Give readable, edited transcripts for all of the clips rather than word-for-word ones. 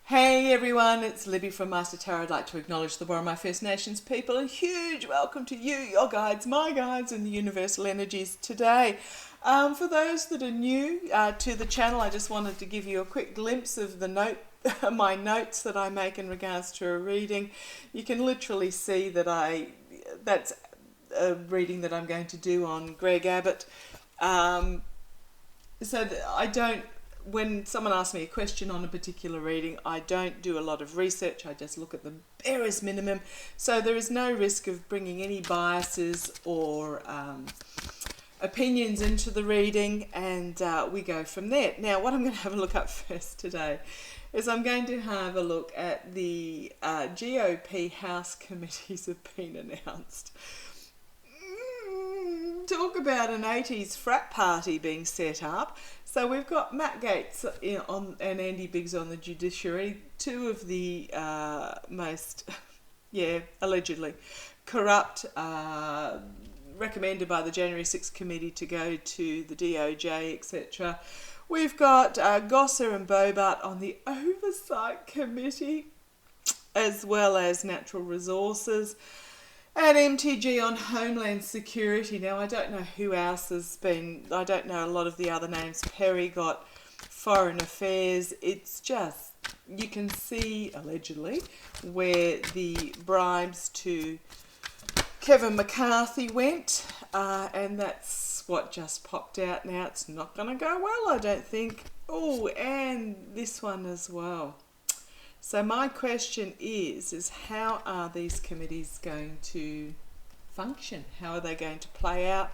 Hey everyone, it's Libby from Master Tarot. I'd like to acknowledge the World, my First Nations people. A huge welcome to you, your guides, my guides, and the universal energies today. For those that are new to the channel, I just wanted to give you a quick glimpse of the my notes that I make in regards to a reading. You can literally see that that's a reading that I'm going to do on Greg Abbott. When someone asks me a question on a particular reading, I don't do a lot of research. I just look at the barest minimum. So there is no risk of bringing any biases or opinions into the reading, and we go from there. Now, what I'm going to have a look at first today is I'm going to have a look at the GOP House committees have been announced. Talk about an 80s frat party being set up. So we've got Matt Gaetz and Andy Biggs on the judiciary, two of the most, allegedly corrupt, recommended by the January 6th committee to go to the DOJ, etc. We've got Gosser and Bobart on the oversight committee, as well as natural resources. And MTG on Homeland Security. Now, I don't know who else has been, I don't know a lot of the other names. Perry got Foreign Affairs. It's just, you can see, allegedly, where the bribes to Kevin McCarthy went. And that's what just popped out now. It's not going to go well, I don't think. Oh, and this one as well. So my question is how are these committees going to function? How are they going to play out?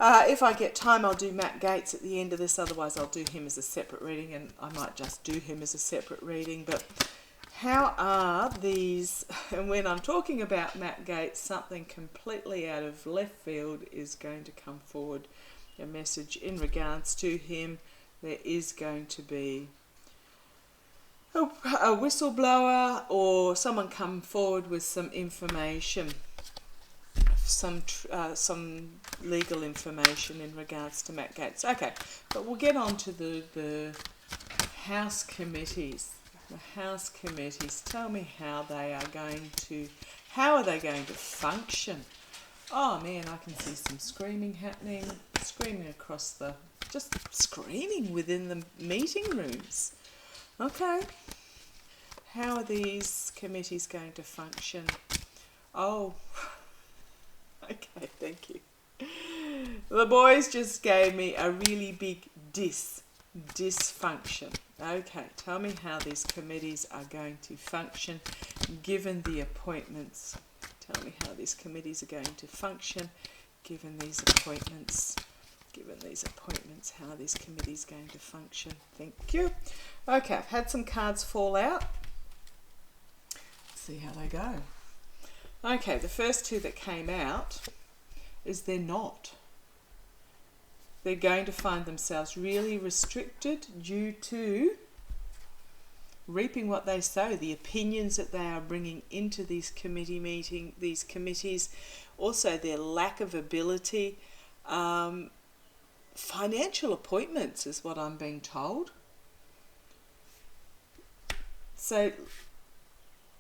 If I get time, I'll do Matt Gaetz at the end of this. Otherwise, I'll do him as a separate reading, and I might just do him as a separate reading. But how are these, and when I'm talking about Matt Gaetz, something completely out of left field is going to come forward, a message in regards to him. There is going to be a whistleblower or someone come forward with some information, some legal information in regards to Matt Gaetz. Okay, but we'll get on to the House committees. The House committees, tell me how are they going to function? Oh man, I can see some screaming happening, screaming just screaming within the meeting rooms. Okay, how are these committees going to function? Oh, okay, thank you. The boys just gave me a really big dysfunction. Okay, tell me how these committees are going to function given the appointments. Tell me how these committees are going to function given these appointments. How are these committees going to function? Thank you. Okay, I've had some cards fall out. Let's see how they go. Okay, the first two that came out is they're not. They're going to find themselves really restricted due to reaping what they sow, the opinions that they are bringing into these committees, also their lack of ability. Financial appointments is what I'm being told. So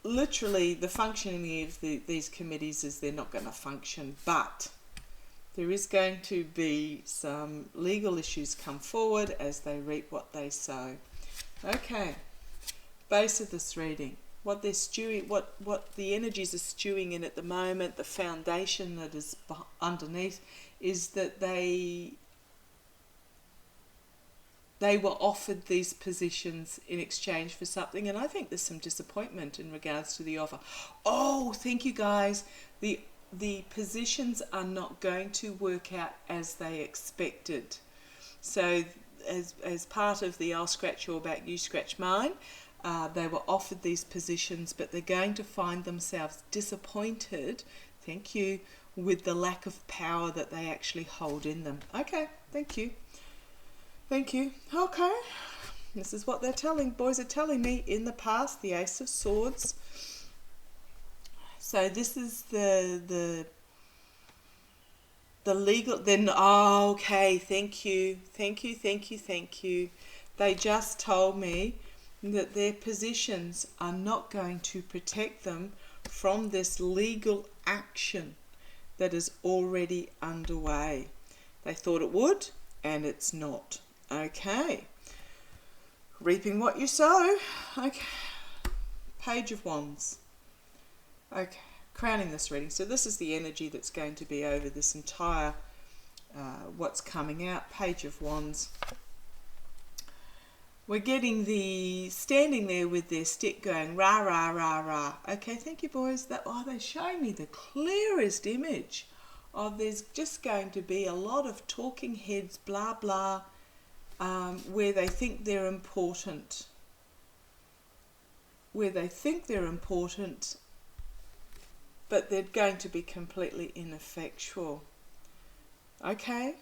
literally the functioning of these committees is they're not going to function, but there is going to be some legal issues come forward as they reap what they sow. Okay, base of this reading, what they're stewing, what the energies are stewing in at the moment, the foundation that is underneath is that they were offered these positions in exchange for something, and I think there's some disappointment in regards to the offer. Oh, thank you guys. The positions are not going to work out as they expected. So as part of the I'll scratch your back, you scratch mine, they were offered these positions, but they're going to find themselves disappointed, thank you, with the lack of power that they actually hold in them. Okay, thank you. Thank you. Okay. This is what boys are telling me in the past, the Ace of Swords. So this is the legal, then, oh, okay, thank you. They just told me that their positions are not going to protect them from this legal action that is already underway. They thought it would, and it's not. Okay. Reaping what you sow. Okay. Page of Wands. Okay. Crowning this reading. So this is the energy that's going to be over this entire what's coming out. Page of Wands. We're getting the standing there with their stick going rah rah rah rah. Okay, thank you boys. They're showing me the clearest image of there's just going to be a lot of talking heads, blah blah, where they think they're important. Where they think they're important, but they're going to be completely ineffectual. Okay.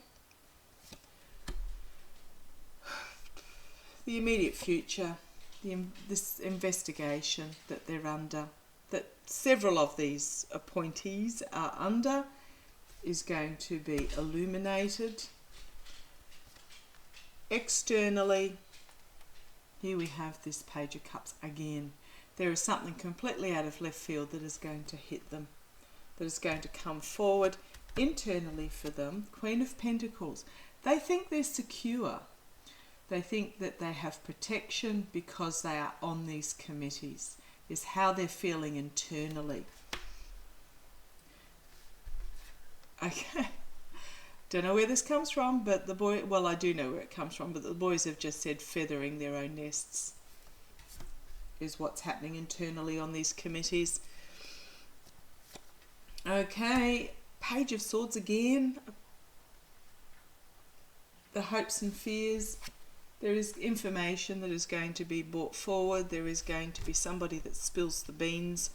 The immediate future, this investigation that they're under, that several of these appointees are under, is going to be illuminated. Externally, here we have this Page of Cups again. There is something completely out of left field that is going to hit them, that is going to come forward. Internally for them, Queen of Pentacles. They think they're secure. They think that they have protection because they are on these committees, is how they're feeling internally. Okay. Don't know where this comes from, but I do know where it comes from, but the boys have just said feathering their own nests is what's happening internally on these committees. Okay, Page of Swords again. The hopes and fears. There is information that is going to be brought forward. There is going to be somebody that spills the beans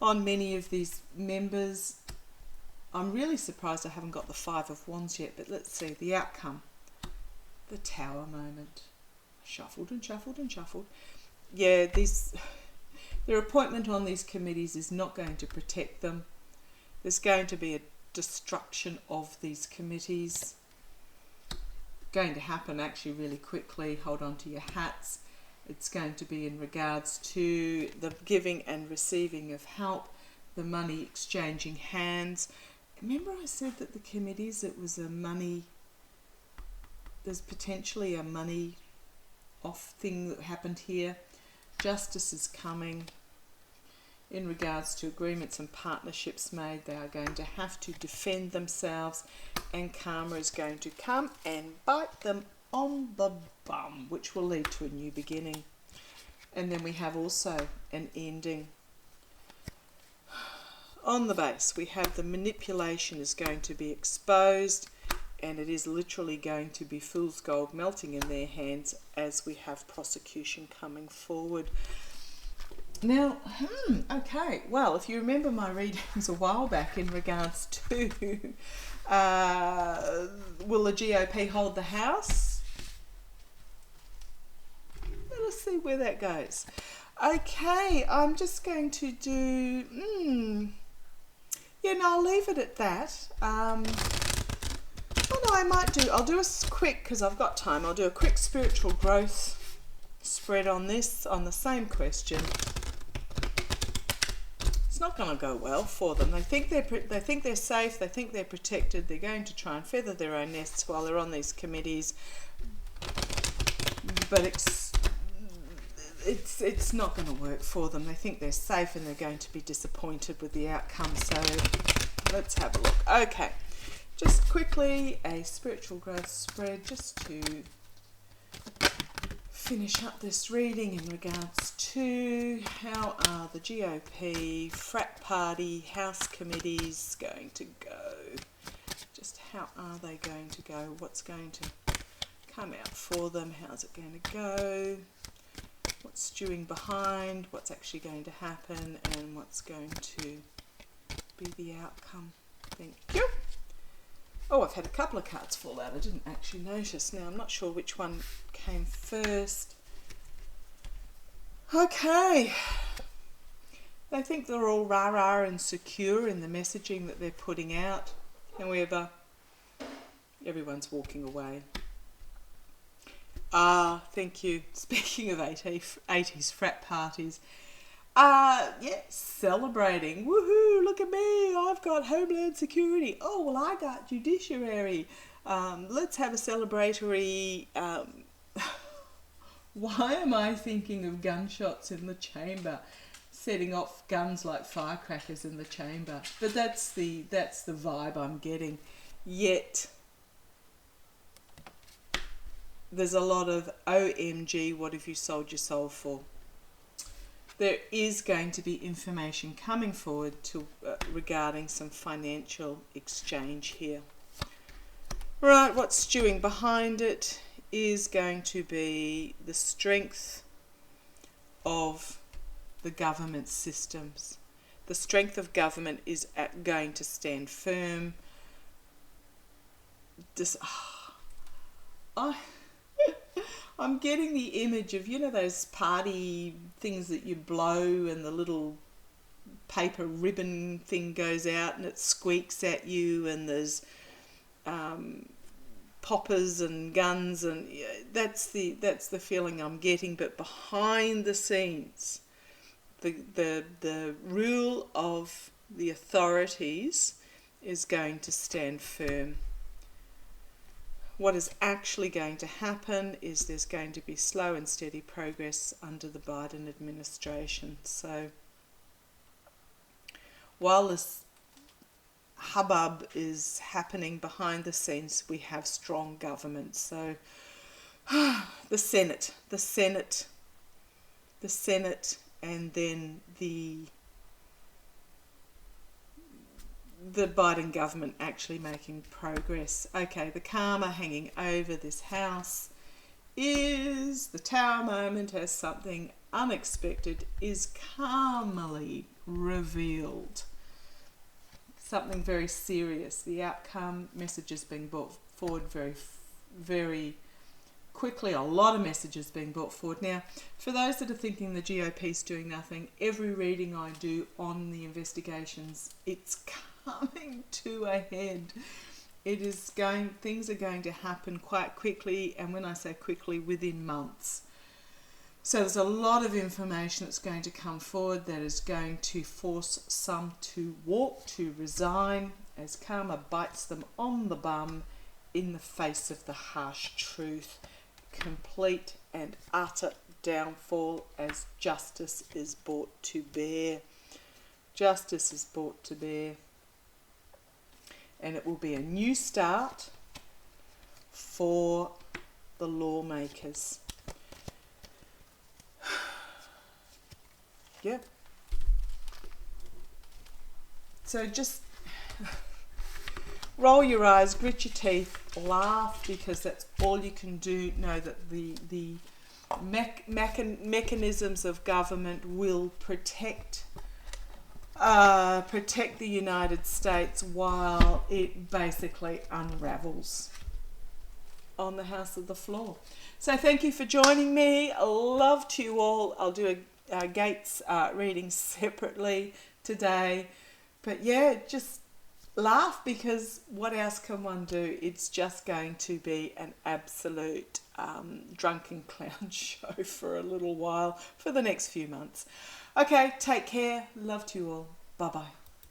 on many of these members. I'm really surprised I haven't got the Five of Wands yet, but let's see the outcome. The Tower moment. Shuffled and shuffled and shuffled. Yeah, their appointment on these committees is not going to protect them. There's going to be a destruction of these committees. Going to happen actually really quickly. Hold on to your hats. It's going to be in regards to the giving and receiving of help, the money exchanging hands. Remember I said that the committees, it was a money, there's potentially a money off thing that happened here. Justice is coming. In regards to agreements and partnerships made, they are going to have to defend themselves, and karma is going to come and bite them on the bum, which will lead to a new beginning. And then we have also an ending. On the base, we have the manipulation is going to be exposed, and it is literally going to be fool's gold melting in their hands as we have prosecution coming forward. Now, okay, well, if you remember my readings a while back in regards to will the GOP hold the House? Let us see where that goes. Okay, I'm just going to do, yeah, no, I'll leave it at that. Oh no, I'll do a quick, because I've got time, I'll do a quick spiritual growth spread on this, on the same question. It's not going to go well for them. They think they're safe. They think they're protected. They're going to try and feather their own nests while they're on these committees. But it's not going to work for them. They think they're safe, and they're going to be disappointed with the outcome. So let's have a look. Okay, just quickly a spiritual growth spread just to finish up this reading in regards to how are the GOP, frat party, house committees going to go? Just how are they going to go? What's going to come out for them? How's it going to go? What's stewing behind? What's actually going to happen? And what's going to be the outcome? Thank you. Oh, I've had a couple of cards fall out. I didn't actually notice. Now, I'm not sure which one came first. Okay. They think they're all rah-rah and secure in the messaging that they're putting out. However, everyone's walking away. Ah, thank you. Speaking of 80s frat parties, yeah, celebrating. Woohoo, look at me. I've got Homeland Security. Oh, well, I got Judiciary. Let's have a celebratory. Why am I thinking of gunshots in the chamber? Setting off guns like firecrackers in the chamber. But that's the vibe I'm getting. Yet there's a lot of OMG, what have you sold your soul for? There is going to be information coming forward to regarding some financial exchange here. Right, what's stewing behind it is going to be the strength of the government systems. The strength of government is going to stand firm. I'm getting the image of, you know, those party things that you blow and the little paper ribbon thing goes out and it squeaks at you, and there's poppers and guns, and that's the feeling I'm getting. But behind the scenes, the rule of the authorities is going to stand firm. What is actually going to happen is there's going to be slow and steady progress under the Biden administration. So while this hubbub is happening behind the scenes, we have strong government. So the Senate, and then the Biden government actually making progress. Okay, the karma hanging over this house is the tower moment as something unexpected is calmly revealed. Something very serious. The outcome, messages being brought forward very, very quickly. A lot of messages being brought forward. Now, for those that are thinking the GOP's doing nothing, every reading I do on the investigations, it's coming to a head. Things are going to happen quite quickly, and when I say quickly, within months. So there's a lot of information that's going to come forward that is going to force some to walk, to resign, as karma bites them on the bum in the face of the harsh truth. Complete and utter downfall as justice is brought to bear. Justice is brought to bear. And it will be a new start for the lawmakers. Yeah. So just roll your eyes, grit your teeth, laugh, because that's all you can do. Know that the mechanisms of government will protect the United States while it basically unravels on the house of the floor. So thank you for joining me. Love to you all. I'll do a Gates reading separately today. But yeah, just laugh, because what else can one do? It's just going to be an absolute drunken clown show for a little while, for the next few months. Okay, take care. Love to you all. Bye-bye.